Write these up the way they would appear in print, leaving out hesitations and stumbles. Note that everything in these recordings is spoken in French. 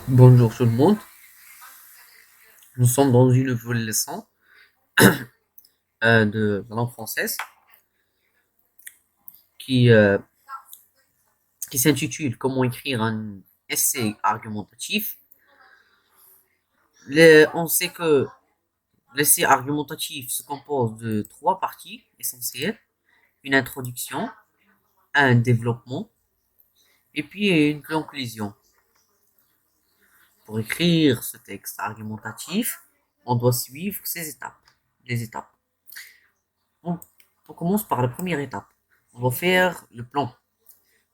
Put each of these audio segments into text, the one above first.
Bonjour tout le monde, nous sommes dans une nouvelle leçon de la langue française qui, euh, qui s'intitule Comment écrire un essai argumentatif. On sait que l'essai argumentatif se compose de trois parties essentielles, une introduction, un développement et puis une conclusion. Pour écrire ce texte argumentatif, on doit suivre ces étapes, les étapes. On, on commence par la première étape. On doit faire le plan.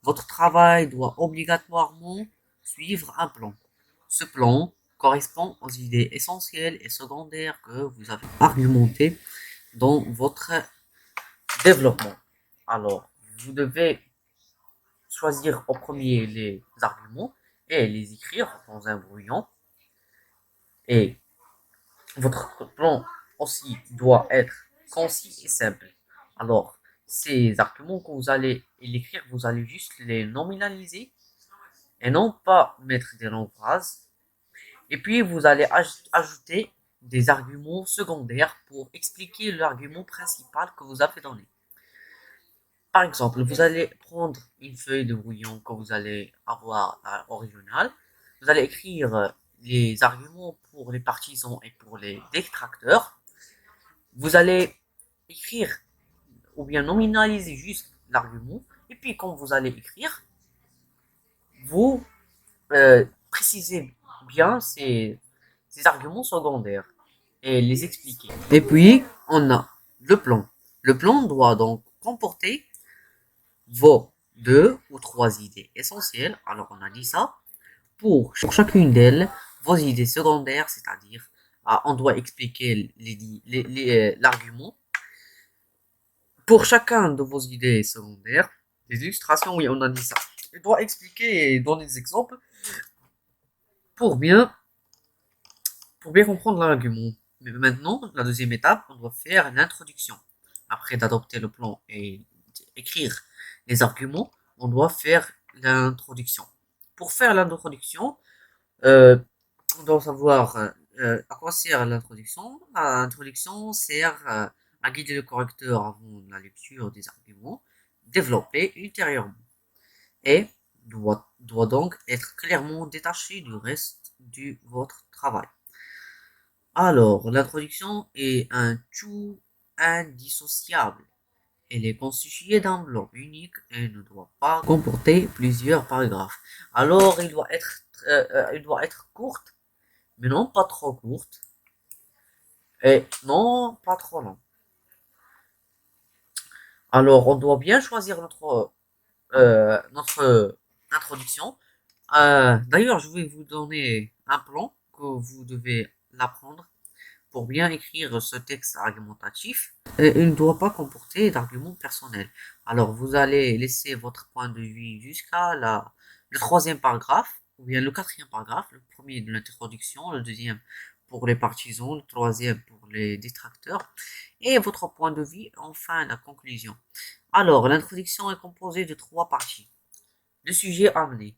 Votre travail doit obligatoirement suivre un plan. Ce plan correspond aux idées essentielles et secondaires que vous avez argumentées dans votre développement. Alors, vous devez choisir au premier les arguments et les écrire dans un brouillon. Et votre plan aussi doit être concis et simple. Alors, ces arguments que vous allez écrire, vous allez juste les nominaliser et non pas mettre des longues phrases. Et puis, vous allez ajouter des arguments secondaires pour expliquer l'argument principal que vous avez donné. Par exemple, vous allez prendre une feuille de brouillon que vous allez avoir originale. Vous allez écrire les arguments pour les partisans et pour les détracteurs. Vous allez écrire ou bien nominaliser juste l'argument. Et puis, quand vous allez écrire, vous précisez bien ces arguments secondaires et les expliquer. Et puis, on a le plan. Le plan doit donc comporter vos deux ou trois idées essentielles. Alors, on a dit ça. Pour chacune d'elles, vos idées secondaires, c'est-à-dire, on doit expliquer l'argument. Pour chacun de vos idées secondaires, les illustrations, oui, on a dit ça. Il doit expliquer et donner des exemples pour bien pour bien comprendre l'argument. Mais maintenant, la deuxième étape, on doit faire l'introduction. Après d'adopter le plan et écrire les arguments, on doit faire l'introduction. Pour faire l'introduction, euh, on doit savoir à quoi sert l'introduction. L'introduction sert à guider le correcteur avant la lecture des arguments, développés ultérieurement, et doit donc être clairement détaché du reste de votre travail. Alors, l'introduction est un tout indissociable. Elle est constituée d'un bloc unique et ne doit pas comporter plusieurs paragraphes. Alors, il doit être courte, mais non pas trop courte, et non pas trop long. Alors, on doit bien choisir notre introduction. D'ailleurs, je vais vous donner un plan que vous devez l'apprendre pour bien écrire ce texte argumentatif. Il ne doit pas comporter d'arguments personnels. Alors, vous allez laisser votre point de vue jusqu'à le troisième paragraphe, ou bien le quatrième paragraphe, le premier de l'introduction, le deuxième pour les partisans, le troisième pour les détracteurs, et votre point de vue, enfin la conclusion. Alors, l'introduction est composée de trois parties. Le sujet amené.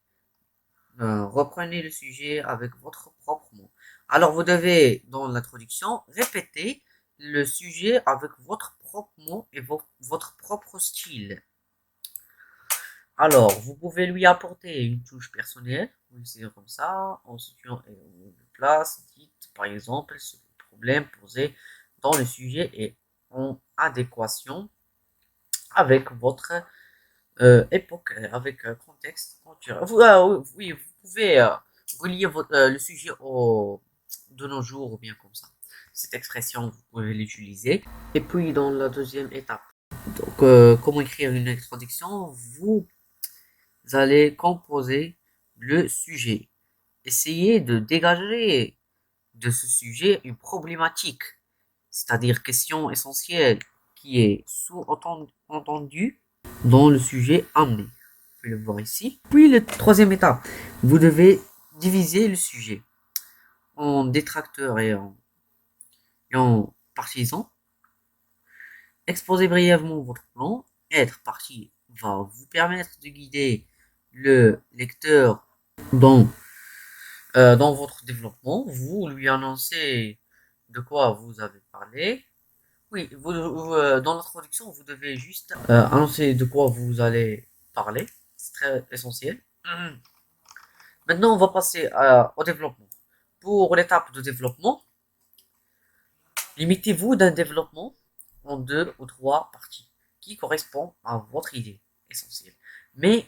Reprenez le sujet avec votre propre mot. Alors, vous devez, dans l'introduction, répéter le sujet avec votre propre mot et votre propre style. Alors, vous pouvez lui apporter une touche personnelle, oui, c'est comme ça, en situant une place, dites par exemple, ce problème posé dans le sujet est en adéquation avec votre époque, avec contexte. Oui, vous pouvez relier le sujet de nos jours ou bien comme ça. Cette expression, vous pouvez l'utiliser. Et puis, dans la deuxième étape, donc, comment écrire une introduction, vous allez composer le sujet. Essayez de dégager de ce sujet une problématique, c'est-à-dire question essentielle qui est sous-entendue dans le sujet amené. Vous pouvez le voir ici. Puis, la troisième étape, vous devez diviser le sujet en détracteurs et en partisans. Exposez brièvement votre plan. Être parti va vous permettre de guider le lecteur dans Dans votre développement, vous lui annoncez de quoi vous avez parlé. Oui, dans l'introduction, vous devez juste annoncer de quoi vous allez parler. C'est très essentiel. Maintenant, on va passer au développement. Pour l'étape de développement, limitez-vous d'un développement en deux ou trois parties qui correspondent à votre idée essentielle. Mais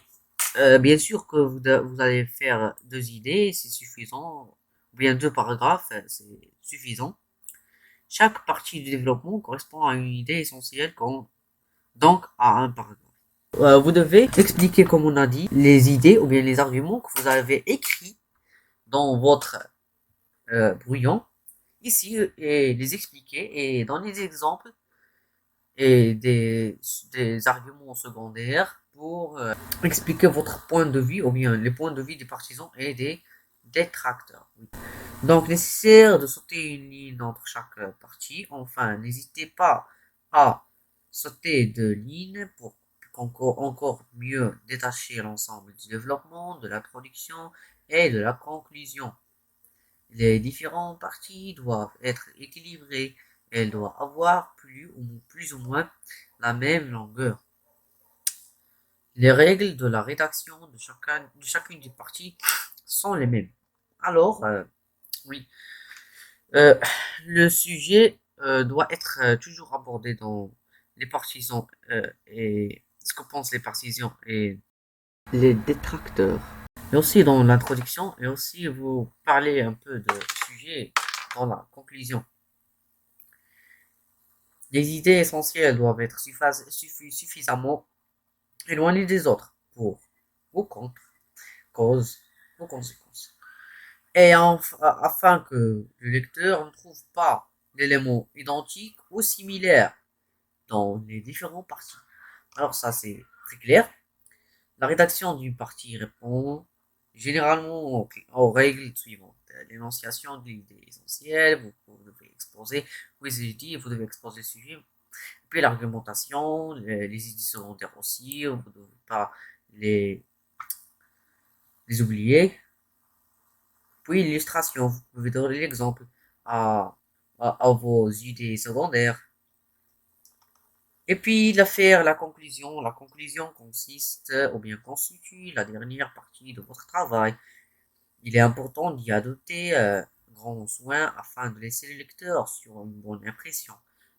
bien sûr que vous allez faire deux idées, c'est suffisant, ou bien deux paragraphes, c'est suffisant. Chaque partie du développement correspond à une idée essentielle, donc à un paragraphe. Vous devez expliquer, comme on a dit, les idées ou bien les arguments que vous avez écrits dans votre brouillon ici et les expliquer et donner des exemples et des arguments secondaires pour expliquer votre point de vue ou bien les points de vue des partisans et des détracteurs. Oui. Donc, nécessaire de sauter une ligne entre chaque partie. Enfin, n'hésitez pas à sauter de lignes pour encore mieux détacher l'ensemble du développement, de l'introduction et de la conclusion. Les différentes parties doivent être équilibrées. Elles doivent avoir plus ou moins la même longueur. Les règles de la rédaction de chacune des parties sont les mêmes. Alors, oui, euh, le sujet doit être toujours abordé dans les partisans et ce que pensent les partisans et les détracteurs. Et aussi dans l'introduction, et aussi vous parlez un peu de sujet dans la conclusion. Les idées essentielles doivent être suffisamment éloignées des autres pour ou contre, cause ou conséquence. Et afin que le lecteur ne trouve pas d'éléments identiques ou similaires dans les différentes parties. Alors ça c'est très clair. La rédaction d'une partie répond généralement aux règles suivantes. L'énonciation de l'idée essentielle, vous devez exposer, oui j'ai dit, vous devez exposer le sujet, puis l'argumentation, les idées secondaires aussi, vous ne devez pas les, les oublier. Puis l'illustration, vous pouvez donner l'exemple à, à vos idées secondaires. Et puis la conclusion. La conclusion consiste ou bien constitue la dernière partie de votre travail. Il est important d'y adopter grand soin afin de laisser le lecteur sur une bonne impression.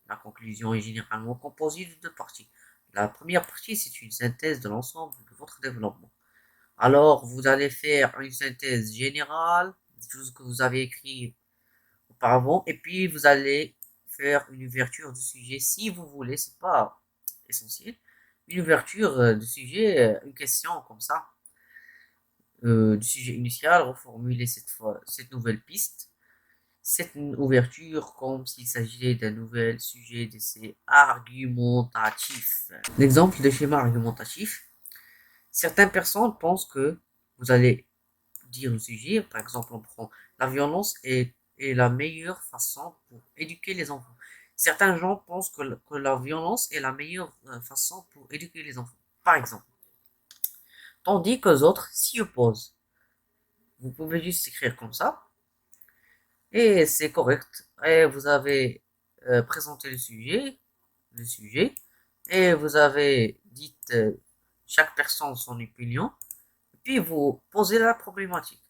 La conclusion est généralement composée de deux parties. La première partie, c'est une synthèse de l'ensemble de votre développement. Alors, vous allez faire une synthèse générale de tout ce que vous avez écrit auparavant, et puis vous allez faire une ouverture du sujet si vous voulez, c'est pas essentiel. Une ouverture du sujet, une question comme ça, du sujet initial, reformuler cette nouvelle piste, cette ouverture comme s'il s'agissait d'un nouvel sujet d'essai argumentatif. L'exemple de schéma argumentatif. Certaines personnes pensent que vous allez dire le sujet, par exemple, on prend la violence est la meilleure façon pour éduquer les enfants. Certains gens pensent que la violence est la meilleure façon pour éduquer les enfants, par exemple. Tandis que les autres s'y opposent. Vous pouvez juste écrire comme ça, et c'est correct. Et vous avez présenté le sujet, et vous avez dit chaque personne son opinion, et puis vous posez la problématique.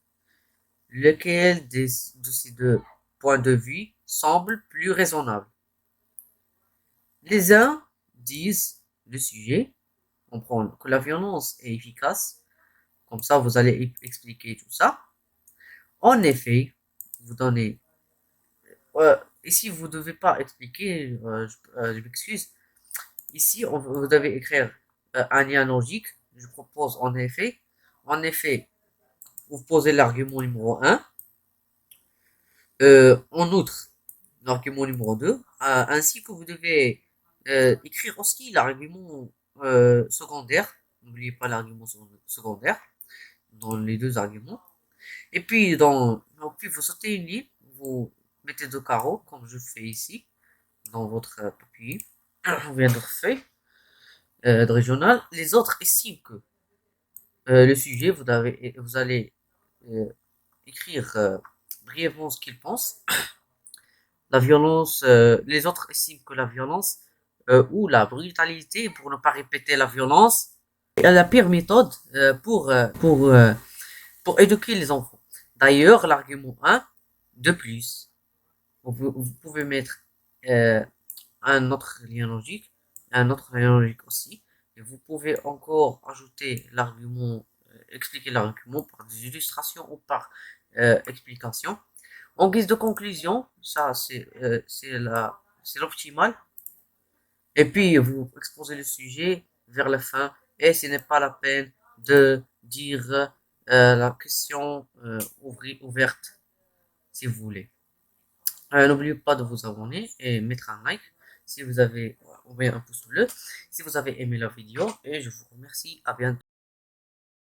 Lequel de ces deux points de vue semble plus raisonnable? Les uns disent le sujet, comprendre que la violence est efficace, comme ça vous allez expliquer tout ça. En effet, vous donnez ici, vous ne devez pas expliquer, je m'excuse. Ici, vous devez écrire un lien logique. Je propose en effet, vous posez l'argument numéro un. En outre, l'argument numéro 2, ainsi que vous devez écrire aussi l'argument secondaire. N'oubliez pas l'argument secondaire dans les deux arguments. Et puis, puis vous sautez une ligne, vous mettez deux carreaux, comme je fais ici, dans votre papier, ou bien votre feuille de régional. Les autres estiment que le sujet, vous allez euh, écrire brièvement ce qu'ils pensent. La violence, les autres estiment que la violence ou la brutalité, pour ne pas répéter la violence, est la pire méthode pour éduquer les enfants. D'ailleurs, l'argument un de plus, vous pouvez mettre euh, un autre lien logique aussi, et vous pouvez encore ajouter l'argument, expliquer l'argument par des illustrations ou par explication. En guise de conclusion, ça c'est l'optimal. Et puis vous exposez le sujet vers la fin et ce n'est pas la peine de dire la question ouverte si vous voulez. N'oubliez pas de vous abonner et mettre un like si vous avez envoyé un pouce bleu, si vous avez aimé la vidéo et je vous remercie. À bientôt.